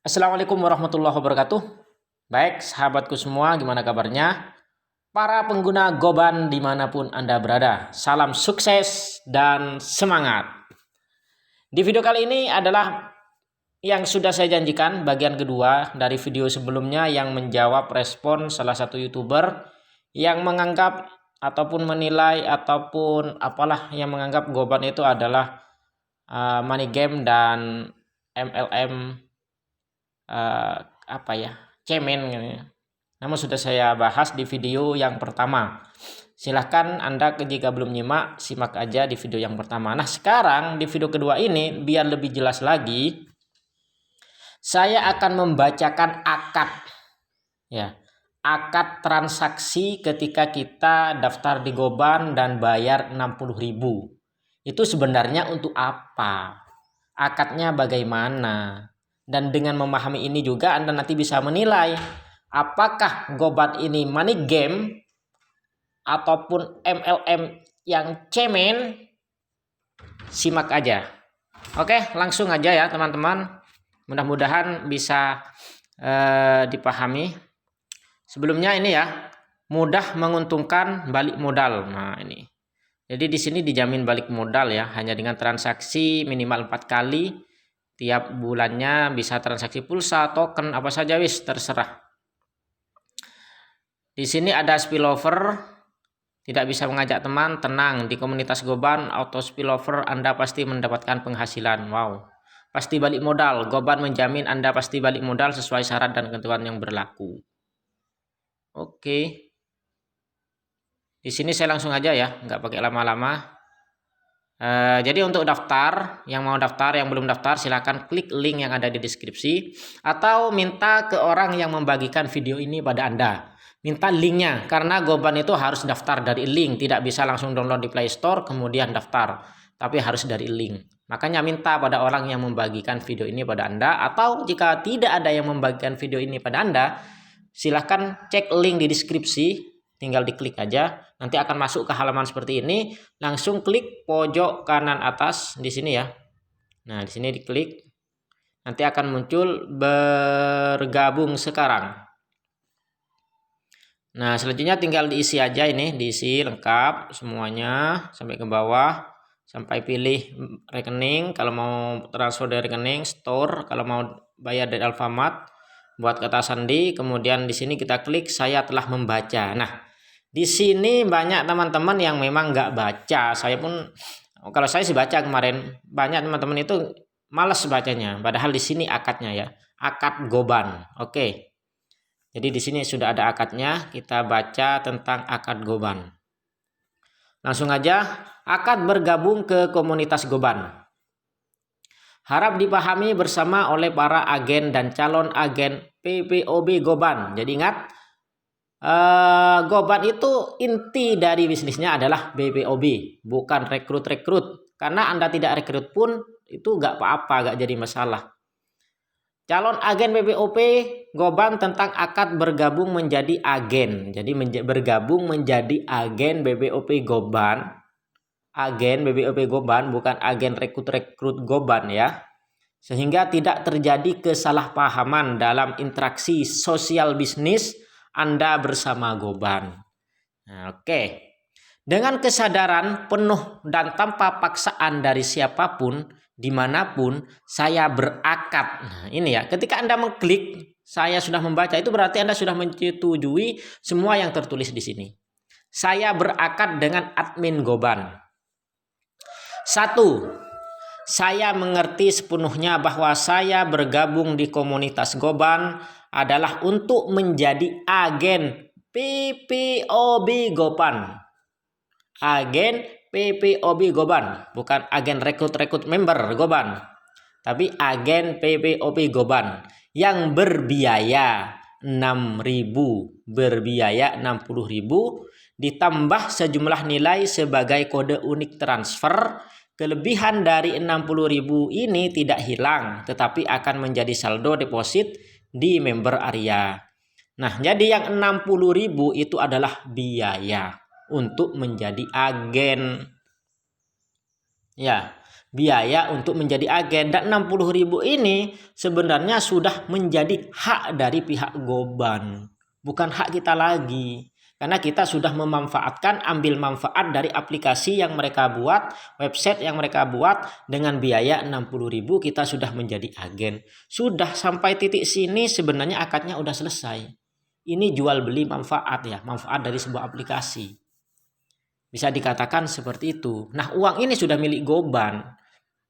Assalamualaikum warahmatullahi wabarakatuh. Baik, sahabatku semua, gimana kabarnya? Para pengguna Goban dimanapun Anda berada, salam sukses dan semangat. Di video kali ini adalah yang sudah saya janjikan, bagian kedua dari video sebelumnya yang menjawab respon salah satu YouTuber yang menganggap ataupun menilai ataupun apalah yang menganggap Goban itu adalah money game dan MLM cemen gitu ya. Namun sudah saya bahas di video yang pertama. Silahkan Anda jika belum nyimak, simak aja di video yang pertama. Nah, sekarang di video kedua ini biar lebih jelas lagi, saya akan membacakan akad ya. Akad transaksi ketika kita daftar di Goban dan bayar 60.000. Itu sebenarnya untuk apa? Akadnya bagaimana? Dan dengan memahami ini juga Anda nanti bisa menilai apakah Goban ini money game ataupun MLM yang cemen. Simak aja. Oke, langsung aja ya teman-teman. Mudah-mudahan bisa dipahami. Sebelumnya ini ya, mudah menguntungkan balik modal. Nah, ini. Jadi di sini dijamin balik modal ya, hanya dengan transaksi minimal 4 kali. Tiap bulannya bisa transaksi pulsa, token, apa saja wis terserah. Di sini ada spillover, tidak bisa mengajak teman, tenang. Di komunitas Goban auto spillover Anda pasti mendapatkan penghasilan. Wow, pasti balik modal. Goban menjamin Anda pasti balik modal sesuai syarat dan ketentuan yang berlaku. Oke. Di sini saya langsung aja ya, nggak pakai lama-lama. Jadi untuk daftar, yang mau daftar, yang belum daftar silahkan klik link yang ada di deskripsi atau minta ke orang yang membagikan video ini pada Anda. Minta linknya, karena Goban itu harus daftar dari link, tidak bisa langsung download di Play Store kemudian daftar, tapi harus dari link. Makanya minta pada orang yang membagikan video ini pada Anda, atau jika tidak ada yang membagikan video ini pada Anda, silahkan cek link di deskripsi, tinggal diklik aja. Nanti akan masuk ke halaman seperti ini, langsung klik pojok kanan atas di sini ya. Nah, di sini diklik. Nanti akan muncul bergabung sekarang. Nah, selanjutnya tinggal diisi aja ini, diisi lengkap semuanya sampai ke bawah, sampai pilih rekening kalau mau transfer dari rekening, store kalau mau bayar dari Alfamart, buat kata sandi, kemudian di sini kita klik saya telah membaca. Nah, di sini banyak teman-teman yang memang nggak baca. Saya pun, kalau saya sih baca kemarin, banyak teman-teman itu malas bacanya. Padahal di sini akadnya ya, akad Goban. Oke. Jadi di sini sudah ada akadnya. Kita baca tentang akad Goban. Langsung aja, akad bergabung ke komunitas Goban. Harap dipahami bersama oleh para agen dan calon agen PPOB Goban. Jadi ingat, Goban itu inti dari bisnisnya adalah BPOB, bukan rekrut-rekrut. Karena Anda tidak rekrut pun itu nggak apa-apa, nggak jadi masalah. Calon agen BPOB Goban tentang akad bergabung menjadi agen. Jadi bergabung menjadi agen BPOB Goban. Agen BPOB Goban, bukan agen rekrut-rekrut Goban ya. Sehingga tidak terjadi kesalahpahaman dalam interaksi sosial bisnis Anda bersama Goban. Nah, oke. Dengan kesadaran penuh dan tanpa paksaan dari siapapun, dimanapun, saya berakad. Nah, ini ya, ketika Anda mengklik, saya sudah membaca, itu berarti Anda sudah menyetujui semua yang tertulis di sini. Saya berakad dengan admin Goban. 1. Saya mengerti sepenuhnya bahwa saya bergabung di komunitas Goban adalah untuk menjadi agen PPOB Goban. Agen PPOB Goban, bukan agen rekrut-rekrut member Goban, tapi agen PPOB Goban yang berbiaya 6.000, berbiaya 60.000 ditambah sejumlah nilai sebagai kode unik transfer. Kelebihan dari 60.000 ini tidak hilang, tetapi akan menjadi saldo deposit di member area. Nah, jadi yang 60.000 itu adalah biaya untuk menjadi agen. Ya, biaya untuk menjadi agen, dan 60.000 ini sebenarnya sudah menjadi hak dari pihak Goban, bukan hak kita lagi. Karena kita sudah memanfaatkan, ambil manfaat dari aplikasi yang mereka buat, website yang mereka buat, dengan biaya 60.000 kita sudah menjadi agen. Sudah sampai titik sini sebenarnya akadnya udah selesai. Ini jual beli manfaat ya, manfaat dari sebuah aplikasi. Bisa dikatakan seperti itu. Nah, uang ini sudah milik Goban.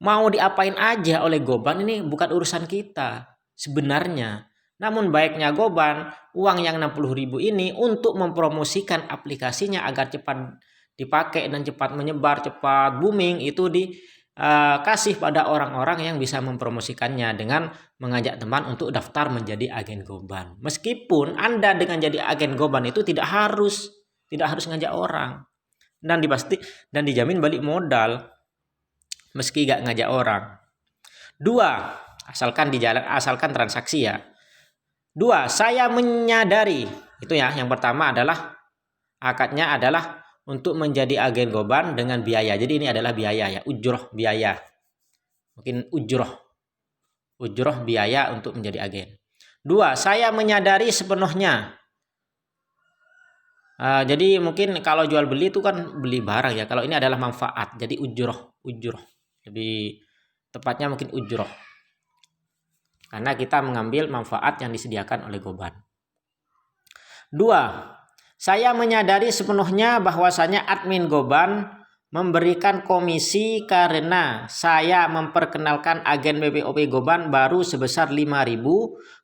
Mau diapain aja oleh Goban ini bukan urusan kita sebenarnya. Namun baiknya Goban, uang yang 60.000 ini untuk mempromosikan aplikasinya agar cepat dipakai dan cepat menyebar, cepat booming, itu dikasih pada orang-orang yang bisa mempromosikannya dengan mengajak teman untuk daftar menjadi agen Goban. Meskipun Anda dengan jadi agen Goban itu tidak harus ngajak orang, dan dijamin balik modal meski gak ngajak orang. 2, asalkan transaksi ya. 2, saya menyadari, itu ya, yang pertama adalah akadnya adalah untuk menjadi agen Goban dengan biaya. Jadi ini adalah biaya ya, ujroh biaya. Mungkin ujroh biaya untuk menjadi agen. 2, saya menyadari sepenuhnya. Jadi mungkin kalau jual beli itu kan beli barang ya. Kalau ini adalah manfaat, jadi ujroh. Lebih tepatnya mungkin ujroh. Karena kita mengambil manfaat yang disediakan oleh Goban. 2, saya menyadari sepenuhnya bahwasanya admin Goban memberikan komisi karena saya memperkenalkan agen BPOP Goban baru sebesar 5.000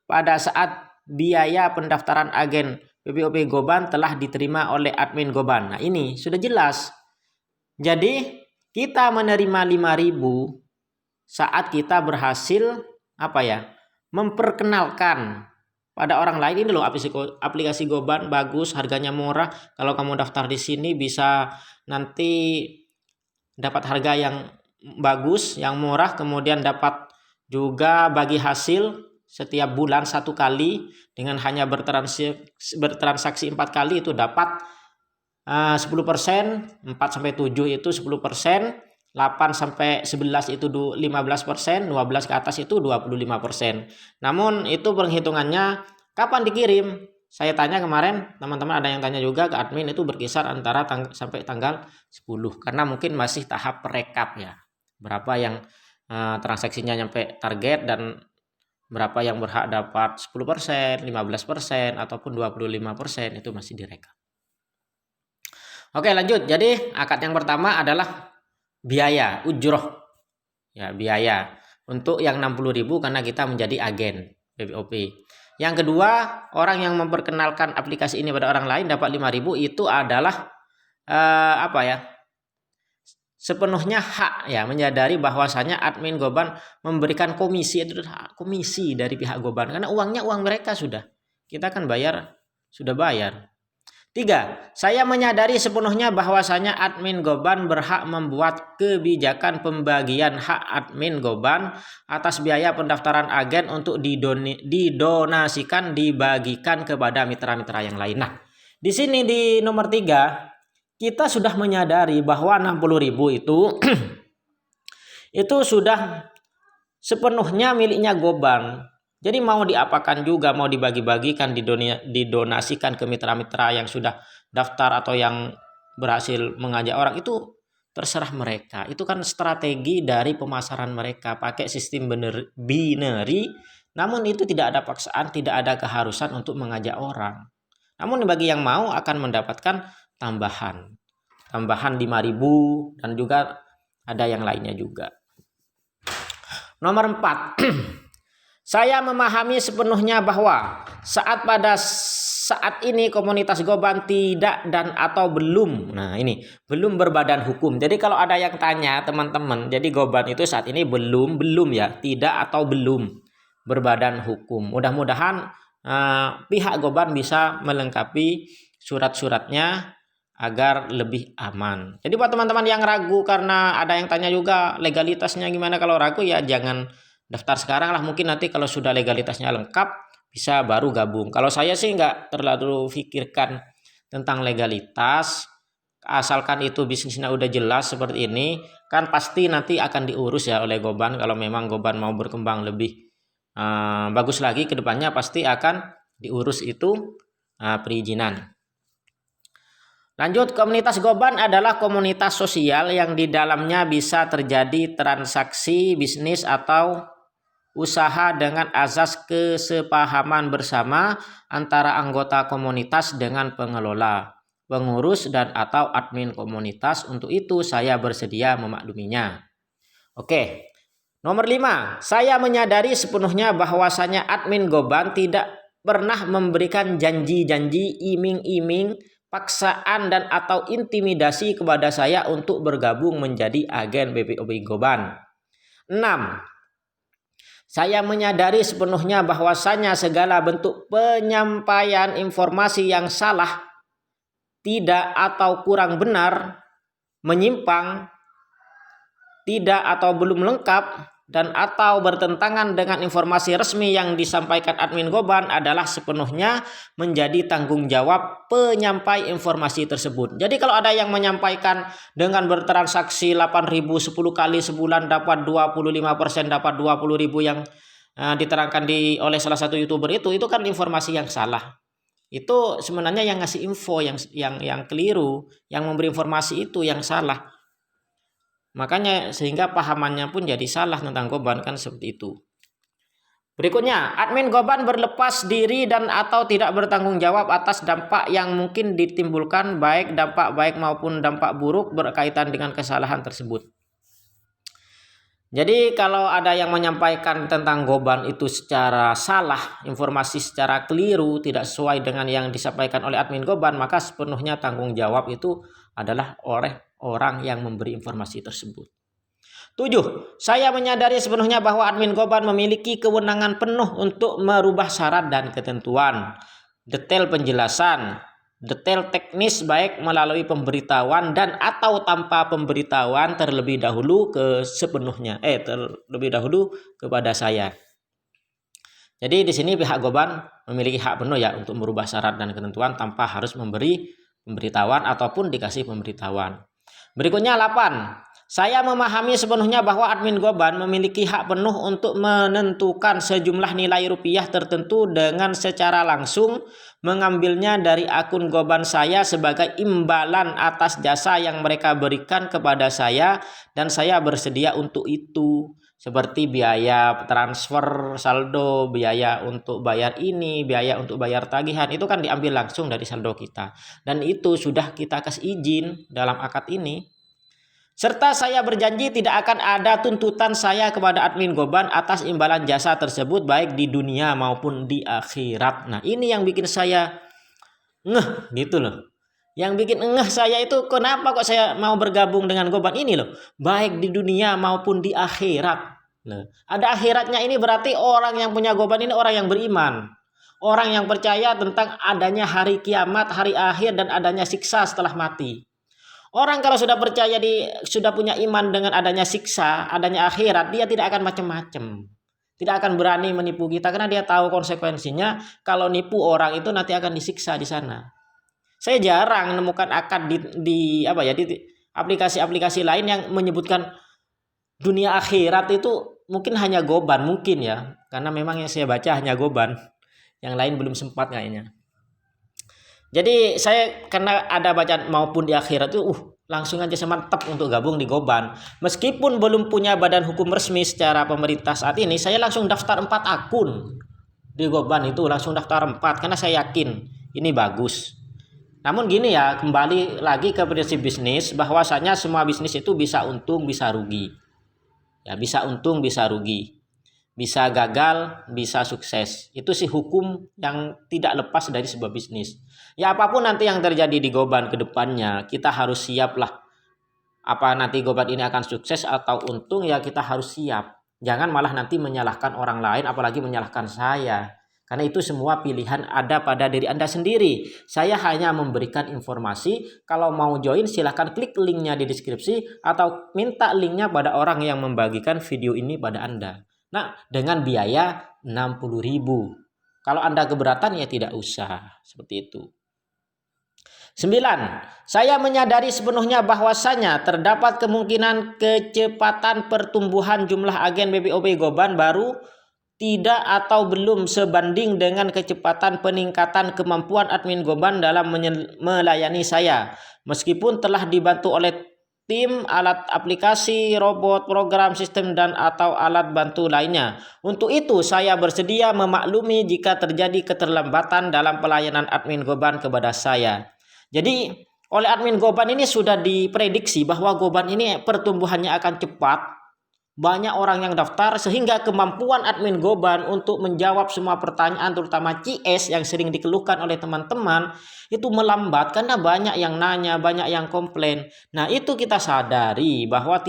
pada saat biaya pendaftaran agen BPOP Goban telah diterima oleh admin Goban. Nah, ini sudah jelas. Jadi kita menerima 5.000 saat kita berhasil memperkenalkan pada orang lain, ini loh aplikasi Goban bagus, harganya murah. Kalau kamu daftar di sini bisa nanti dapat harga yang bagus, yang murah, kemudian dapat juga bagi hasil setiap bulan 1 kali, dengan hanya bertransaksi 4 kali itu dapat 10%, 4 sampai 7 itu 10%, 8 sampai 11 itu 15%, 12 ke atas itu 25%. Namun itu perhitungannya kapan dikirim? Saya tanya kemarin, teman-teman ada yang tanya juga ke admin, itu berkisar antara sampai tanggal 10, karena mungkin masih tahap rekap ya. Berapa yang transaksinya nyampe target dan berapa yang berhak dapat 10%, 15%, ataupun 25%, itu masih direkap. Oke, lanjut. Jadi akad yang pertama adalah biaya, ujroh. Ya, biaya untuk yang 60.000 karena kita menjadi agen BPOP. Yang kedua, orang yang memperkenalkan aplikasi ini pada orang lain dapat 5.000, itu adalah sepenuhnya hak ya, menyadari bahwasanya admin Goban memberikan komisi, itu komisi dari pihak Goban, karena uangnya uang mereka sudah. Kita kan sudah bayar. 3, saya menyadari sepenuhnya bahwasanya admin Goban berhak membuat kebijakan pembagian hak admin Goban atas biaya pendaftaran agen untuk didonasikan, dibagikan kepada mitra-mitra yang lain. Nah, di sini di nomor 3 kita sudah menyadari bahwa 60.000 itu itu sudah sepenuhnya miliknya Goban. Jadi mau diapakan juga, mau dibagi-bagikan, didonasikan ke mitra-mitra yang sudah daftar atau yang berhasil mengajak orang, itu terserah mereka. Itu kan strategi dari pemasaran mereka, pakai sistem binary. Namun itu tidak ada paksaan, tidak ada keharusan untuk mengajak orang. Namun bagi yang mau akan mendapatkan tambahan 5.000, dan juga ada yang lainnya juga. Nomor 4. Saya memahami sepenuhnya bahwa pada saat ini komunitas Goban tidak dan atau belum, belum berbadan hukum. Jadi kalau ada yang tanya teman-teman, jadi Goban itu saat ini belum ya, tidak atau belum berbadan hukum. Mudah-mudahan pihak Goban bisa melengkapi surat-suratnya agar lebih aman. Jadi buat teman-teman yang ragu, karena ada yang tanya juga legalitasnya gimana, kalau ragu ya jangan daftar sekarang lah, mungkin nanti kalau sudah legalitasnya lengkap bisa baru gabung. Kalau saya sih nggak terlalu pikirkan tentang legalitas, asalkan itu bisnisnya udah jelas seperti ini, kan pasti nanti akan diurus ya oleh Goban. Kalau memang Goban mau berkembang lebih bagus lagi ke depannya, pasti akan diurus itu perizinan. Lanjut, komunitas Goban adalah komunitas sosial yang di dalamnya bisa terjadi transaksi bisnis atau usaha dengan azas kesepahaman bersama antara anggota komunitas dengan pengelola, pengurus, dan atau admin komunitas. Untuk itu saya bersedia memakluminya. Oke. Nomor 5, saya menyadari sepenuhnya bahwasanya admin Goban tidak pernah memberikan janji-janji, iming-iming, paksaan, dan atau intimidasi kepada saya untuk bergabung menjadi agen BPOB Goban. 6. Saya menyadari sepenuhnya bahwasanya segala bentuk penyampaian informasi yang salah, tidak atau kurang benar, menyimpang, tidak atau belum lengkap, dan atau bertentangan dengan informasi resmi yang disampaikan admin Goban adalah sepenuhnya menjadi tanggung jawab penyampai informasi tersebut. Jadi kalau ada yang menyampaikan dengan bertransaksi 8.000 10 kali sebulan dapat 25%, dapat 20.000 yang diterangkan oleh salah satu YouTuber itu kan informasi yang salah. Itu sebenarnya yang ngasih info yang keliru, yang memberi informasi itu yang salah. Makanya sehingga pahamannya pun jadi salah tentang Goban, kan seperti itu. Berikutnya, admin Goban berlepas diri dan atau tidak bertanggung jawab atas dampak yang mungkin ditimbulkan, baik dampak baik maupun dampak buruk berkaitan dengan kesalahan tersebut. Jadi kalau ada yang menyampaikan tentang Goban itu secara salah, informasi secara keliru, tidak sesuai dengan yang disampaikan oleh admin Goban, maka sepenuhnya tanggung jawab itu adalah oleh orang yang memberi informasi tersebut. 7. Saya menyadari sepenuhnya bahwa admin Goban memiliki kewenangan penuh untuk merubah syarat dan ketentuan, detail penjelasan, detail teknis baik melalui pemberitahuan dan atau tanpa pemberitahuan terlebih dahulu terlebih dahulu kepada saya. Jadi di sini pihak Goban memiliki hak penuh ya untuk merubah syarat dan ketentuan tanpa harus memberi pemberitahuan ataupun dikasih pemberitahuan. Berikutnya 8. Saya memahami sepenuhnya bahwa admin Goban memiliki hak penuh untuk menentukan sejumlah nilai rupiah tertentu dengan secara langsung mengambilnya dari akun Goban saya sebagai imbalan atas jasa yang mereka berikan kepada saya, dan saya bersedia untuk itu. Seperti biaya transfer saldo, biaya untuk bayar ini, biaya untuk bayar tagihan, itu kan diambil langsung dari saldo kita. Dan itu sudah kita kasih izin dalam akad ini. Serta saya berjanji tidak akan ada tuntutan saya kepada admin Goban atas imbalan jasa tersebut baik di dunia maupun di akhirat. Nah ini yang bikin saya ngeh gitu loh. Yang bikin ngeh saya itu kenapa kok saya mau bergabung dengan Goban ini loh. Baik di dunia maupun di akhirat. Nah, ada akhiratnya ini berarti orang yang punya Goban ini orang yang beriman. Orang yang percaya tentang adanya hari kiamat, hari akhir, dan adanya siksa setelah mati. Orang kalau sudah percaya sudah punya iman dengan adanya siksa, adanya akhirat, dia tidak akan macam-macam. Tidak akan berani menipu kita karena dia tahu konsekuensinya. Kalau nipu orang itu nanti akan disiksa di sana. Saya jarang menemukan akad di aplikasi-aplikasi lain yang menyebutkan dunia akhirat itu, mungkin hanya Goban mungkin ya. Karena memang yang saya baca hanya Goban. Yang lain belum sempat kayaknya. Jadi saya karena ada bacaan maupun di akhirat itu langsung aja mantap untuk gabung di Goban. Meskipun belum punya badan hukum resmi secara pemerintah saat ini, saya langsung daftar 4 akun di Goban itu, langsung daftar 4 karena saya yakin ini bagus. Namun gini ya, kembali lagi ke prinsip bisnis, bahwasanya semua bisnis itu bisa untung bisa rugi. Ya, bisa untung bisa rugi. Bisa gagal, bisa sukses. Itu sih hukum yang tidak lepas dari sebuah bisnis. Ya apapun nanti yang terjadi di Goban ke depannya, kita harus siap lah. Apa nanti Goban ini akan sukses atau untung, ya kita harus siap. Jangan malah nanti menyalahkan orang lain, apalagi menyalahkan saya. Karena itu semua pilihan ada pada diri Anda sendiri. Saya hanya memberikan informasi. Kalau mau join silahkan klik linknya di deskripsi atau minta linknya pada orang yang membagikan video ini pada Anda. Nah, dengan biaya 60.000. Kalau Anda keberatan ya tidak usah. Seperti itu. 9. Saya menyadari sepenuhnya bahwasanya terdapat kemungkinan kecepatan pertumbuhan jumlah agen BPOP Goban baru tidak atau belum sebanding dengan kecepatan peningkatan kemampuan admin Goban dalam melayani saya. Meskipun telah dibantu oleh tim, alat aplikasi, robot, program, sistem, dan atau alat bantu lainnya. Untuk itu, saya bersedia memaklumi jika terjadi keterlambatan dalam pelayanan admin Goban kepada saya. Jadi, oleh admin Goban ini sudah diprediksi bahwa Goban ini pertumbuhannya akan cepat. Banyak orang yang daftar sehingga kemampuan admin Goban untuk menjawab semua pertanyaan terutama CS yang sering dikeluhkan oleh teman-teman itu melambat karena banyak yang nanya, banyak yang komplain. Nah, itu kita sadari bahwa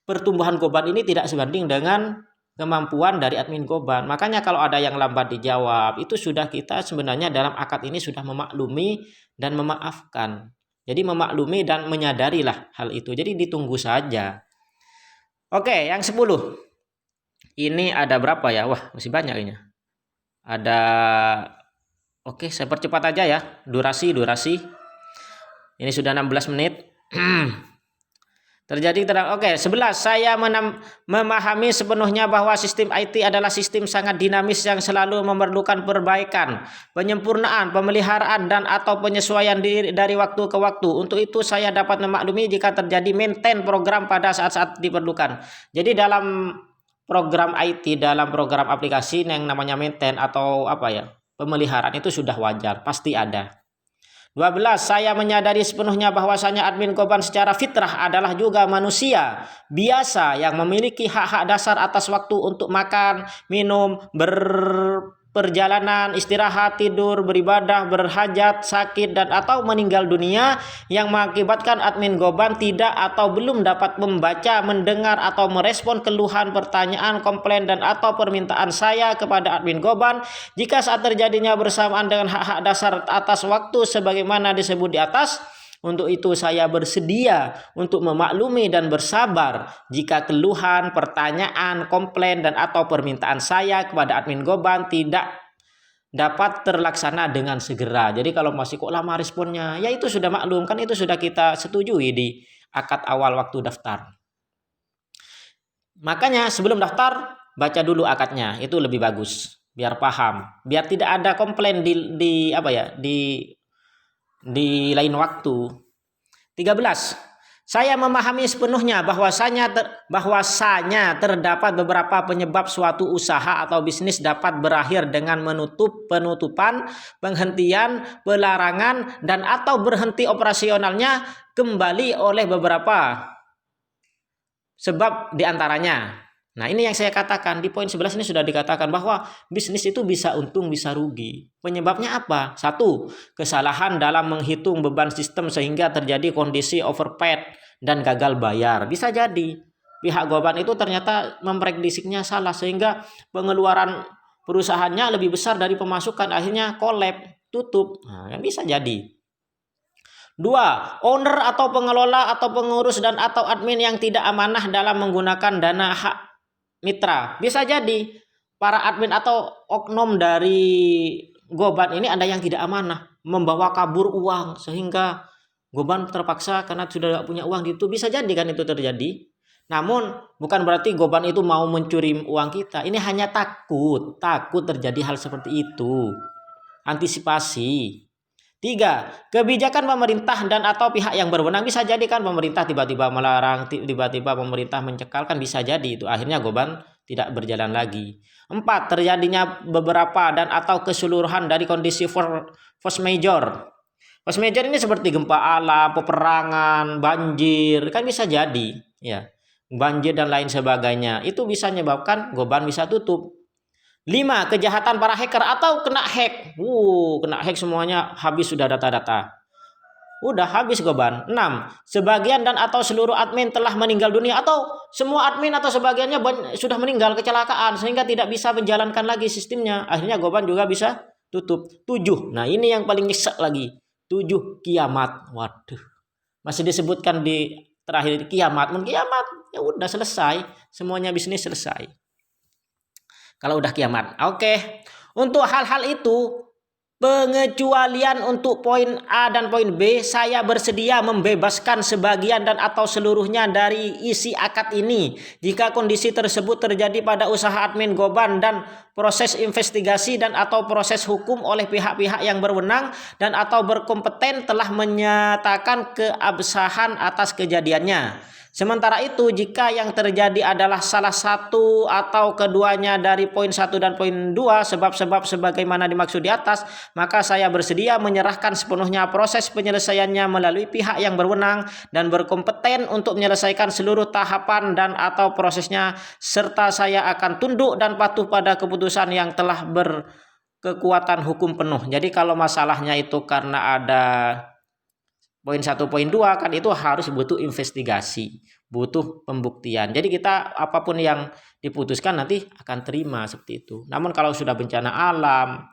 pertumbuhan Goban ini tidak sebanding dengan kemampuan dari admin Goban. Makanya kalau ada yang lambat dijawab, itu sudah kita sebenarnya dalam akad ini sudah memaklumi dan memaafkan. Jadi memaklumi dan menyadarilah hal itu. Jadi ditunggu saja. Oke, yang 10. Ini ada berapa ya? Wah, masih banyak ini. Ada. Oke, saya percepat aja ya. Durasi. Ini sudah 16 menit. Oke, 11. Saya memahami sepenuhnya bahwa sistem IT adalah sistem sangat dinamis yang selalu memerlukan perbaikan, penyempurnaan, pemeliharaan, dan atau penyesuaian dari waktu ke waktu. Untuk itu saya dapat memaklumi jika terjadi maintain program pada saat-saat diperlukan. Jadi dalam program IT, dalam program aplikasi yang namanya maintain atau pemeliharaan itu sudah wajar, pasti ada. 12. Saya menyadari sepenuhnya bahwasanya admin Goban secara fitrah adalah juga manusia biasa yang memiliki hak-hak dasar atas waktu untuk makan, minum, berperjalanan, istirahat, tidur, beribadah, berhajat, sakit, dan atau meninggal dunia yang mengakibatkan admin Goban tidak atau belum dapat membaca, mendengar, atau merespon keluhan, pertanyaan, komplain, dan atau permintaan saya kepada admin Goban jika saat terjadinya bersamaan dengan hak-hak dasar atas waktu sebagaimana disebut di atas. Untuk itu saya bersedia untuk memaklumi dan bersabar jika keluhan, pertanyaan, komplain, dan atau permintaan saya kepada admin Goban tidak dapat terlaksana dengan segera. Jadi kalau masih kok lama responnya, ya itu sudah maklum, kan itu sudah kita setujui di akad awal waktu daftar. Makanya sebelum daftar baca dulu akadnya, itu lebih bagus biar paham, biar tidak ada komplain di lain waktu. 13. Saya memahami sepenuhnya bahwasanya terdapat beberapa penyebab suatu usaha atau bisnis dapat berakhir dengan penutupan, penghentian, pelarangan, dan atau berhenti operasionalnya kembali oleh beberapa sebab diantaranya. Nah, ini yang saya katakan di poin 11 ini sudah dikatakan bahwa bisnis itu bisa untung, bisa rugi. Penyebabnya apa? 1. Kesalahan dalam menghitung beban sistem sehingga terjadi kondisi overpaid dan gagal bayar. Bisa jadi pihak Goban itu ternyata memprediksinya salah sehingga pengeluaran perusahaannya lebih besar dari pemasukan, akhirnya collab, tutup. Nah, bisa jadi. 2. Owner atau pengelola atau pengurus dan atau admin yang tidak amanah dalam menggunakan dana hak mitra. Bisa jadi para admin atau oknum dari Goban ini ada yang tidak amanah, membawa kabur uang sehingga Goban terpaksa karena sudah tidak punya uang itu. Bisa jadi kan itu terjadi. Namun bukan berarti Goban itu mau mencuri uang kita. Ini hanya takut terjadi hal seperti itu. Antisipasi. 3. Kebijakan pemerintah dan atau pihak yang berwenang. Bisa jadi kan pemerintah tiba-tiba melarang, tiba-tiba pemerintah mencekal, kan bisa jadi itu. Akhirnya Goban tidak berjalan lagi. 4. Terjadinya beberapa dan atau keseluruhan dari kondisi force major. Force major ini seperti gempa alam, peperangan, banjir, kan bisa jadi ya. Banjir dan lain sebagainya. Itu bisa menyebabkan Goban bisa tutup. 5. Kejahatan para hacker atau kena hack. Kena hack semuanya, habis sudah data-data. Udah habis Goban. 6. Sebagian dan atau seluruh admin telah meninggal dunia atau semua admin atau sebagiannya sudah meninggal kecelakaan sehingga tidak bisa menjalankan lagi sistemnya. Akhirnya Goban juga bisa tutup. 7. Nah, ini yang paling nyesek lagi. 7. Kiamat. Waduh. Masih disebutkan di terakhir kiamat. Kiamat. Ya udah selesai. Semuanya bisnis selesai. Kalau udah kiamat. Oke. Untuk hal-hal itu Pengecualian untuk poin A dan poin B, saya bersedia membebaskan sebagian dan atau seluruhnya dari isi akad ini jika kondisi tersebut terjadi pada usaha admin Goban dan proses investigasi dan atau proses hukum oleh pihak-pihak yang berwenang dan atau berkompeten telah menyatakan keabsahan atas kejadiannya. Sementara itu, jika yang terjadi adalah salah satu atau keduanya dari poin 1 dan poin 2 sebab-sebab sebagaimana dimaksud di atas, maka saya bersedia menyerahkan sepenuhnya proses penyelesaiannya melalui pihak yang berwenang dan berkompeten untuk menyelesaikan seluruh tahapan dan atau prosesnya, serta saya akan tunduk dan patuh pada keputusan yang telah berkekuatan hukum penuh. Jadi kalau masalahnya itu karena ada poin 1, poin 2 kan itu harus butuh investigasi, butuh pembuktian. Jadi kita apapun yang diputuskan nanti akan terima seperti itu. Namun kalau sudah bencana alam,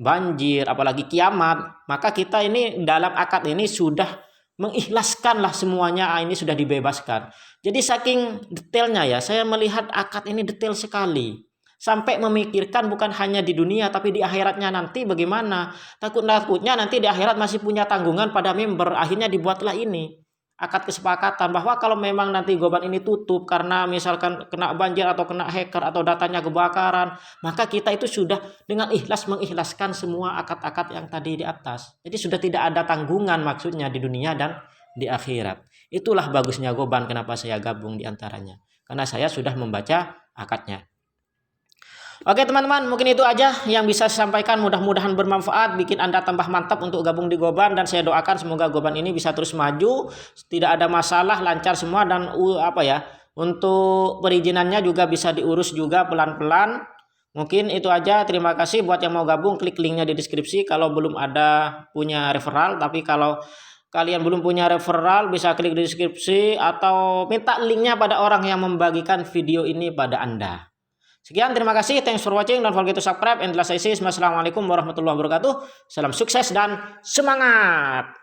banjir, apalagi kiamat, maka kita ini dalam akad ini sudah mengikhlaskanlah semuanya, ini sudah dibebaskan. Jadi saking detailnya ya, saya melihat akad ini detail sekali. Sampai memikirkan bukan hanya di dunia tapi di akhiratnya nanti bagaimana. Takutnya nanti di akhirat masih punya tanggungan pada member. Akhirnya dibuatlah ini akad kesepakatan bahwa kalau memang nanti Goban ini tutup karena misalkan kena banjir atau kena hacker atau datanya kebakaran, maka kita itu sudah dengan ikhlas mengikhlaskan semua akad-akad yang tadi di atas. Jadi sudah tidak ada tanggungan maksudnya di dunia dan di akhirat. Itulah bagusnya Goban, kenapa saya gabung di antaranya. Karena saya sudah membaca akadnya. Oke teman-teman, mungkin itu aja yang bisa saya sampaikan. Mudah-mudahan bermanfaat, bikin Anda tambah mantap untuk gabung di Goban, dan saya doakan semoga Goban ini bisa terus maju, tidak ada masalah, lancar semua, dan untuk perizinannya juga bisa diurus juga pelan-pelan. Mungkin itu aja, terima kasih buat yang mau gabung, klik linknya di deskripsi kalau belum ada punya referral. Tapi kalau kalian belum punya referral bisa klik di deskripsi atau minta linknya pada orang yang membagikan video ini pada Anda. Sekian, terima kasih, thanks for watching, don't forget to subscribe, and last I say, assalamualaikum warahmatullahi wabarakatuh, salam sukses dan semangat.